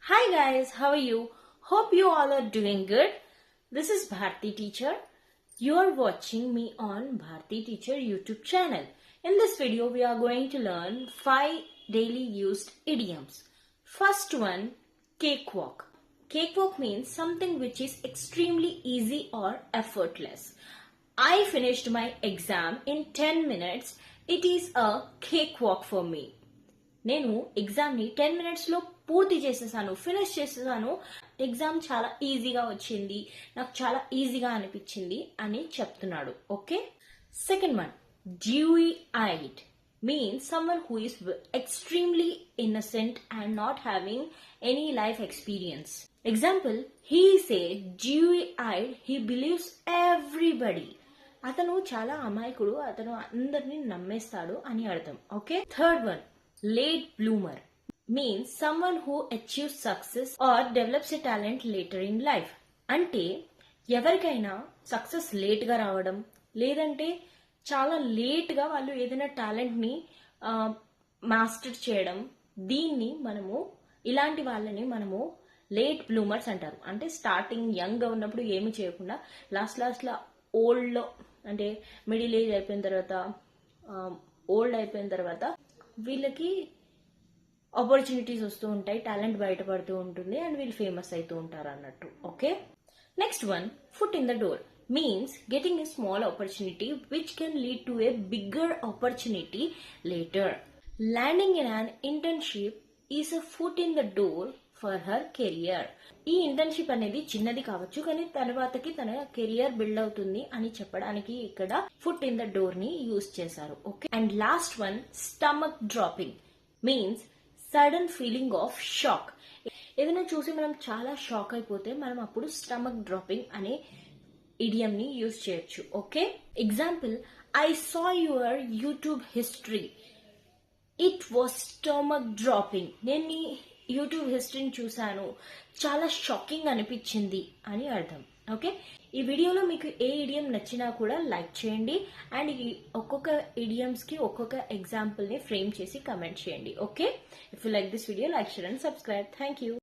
Hi guys, how are you? Hope you all are doing good. This is Bharti Teacher. You are watching me on Bharti Teacher YouTube channel. In this video, we are going to learn 5 daily used idioms. First one, cakewalk. Cakewalk means something which is extremely easy or effortless. I finished my exam in 10 minutes. It is a cakewalk for me. నేను ఎగ్జామ్ని 10 మినిట్స్లో పూర్తి చేసేసాను, finish చేసేసాను. Exam చాలా ఈజీగా వచ్చింది, నాకు చాలా ఈజీగా అనిపించింది అని చెప్తున్నాడు. Okay. Second one, Dewey I'd means someone who is extremely innocent and not having any life experience. Example, he said dewy-eyed, he believes everybody. అతను చాలా అమాయకుడు, అతను అందరినీ నమ్మేస్తాడు అని అర్థం. Okay. Third one, late bloomer means someone who achieves success or develops a talent later in life. అంటే ఎవరికైనా success లేట్గా రావడం, లేదంటే చాలా లేట్గా వాళ్ళు ఏదైనా టాలెంట్ని మాస్టర్ చేయడం, దీన్ని మనము ఇలాంటి వాళ్ళని మనము లేట్ బ్లూమర్స్ అంటారు. అంటే స్టార్టింగ్ యంగ్గా ఉన్నప్పుడు ఏమి చేయకుండా లాస్ట్లో ఓల్డ్లో, అంటే మిడిల్ ఏజ్ అయిపోయిన తర్వాత, ఓల్డ్ అయిపోయిన తర్వాత వీళ్ళకి ఆపర్చునిటీస్ వస్తూ ఉంటాయి, టాలెంట్ బయటపడుతూ ఉంటుంది అండ్ వీళ్ళు ఫేమస్ అవుతూ ఉంటారు అన్నట్టు. Okay. Next one, foot in the door means getting a small opportunity which can lead to a bigger opportunity later. Landing in an internship is a foot in the door for her career. ఈ internship అనేది చిన్నది కావచ్చు, కానీ తర్వాతకి తన career build అవుతుంది అని చెప్పడానికి ఇక్కడ ఫుట్ ఇన్ ద డోర్ ని యూజ్ చేశారు. Okay. And last one, stomach dropping means sudden feeling of shock. ఏదైనా చూసి మనం చాలా షాక్ అయిపోతే మనం అప్పుడు స్టమక్ డ్రాపింగ్ అనే idiom ni use cheyochu. Okay. Example, I saw your YouTube history. It was stomach dropping. నేను యూట్యూబ్ హిస్టరీని చూసాను, చాలా షాకింగ్ అనిపించింది అని అర్థం. ఓకే. ఈ వీడియోలో మీకు ఏ ఇడియం నచ్చినా కూడా లైక్ చేయండి అండ్ ఈ ఒక్కొక్క ఇడియమ్స్కి ఒక్కొక్క ఎగ్జాంపుల్ని ఫ్రేమ్ చేసి కమెంట్ చేయండి. Okay. If you like this video, like, share and subscribe. Thank you.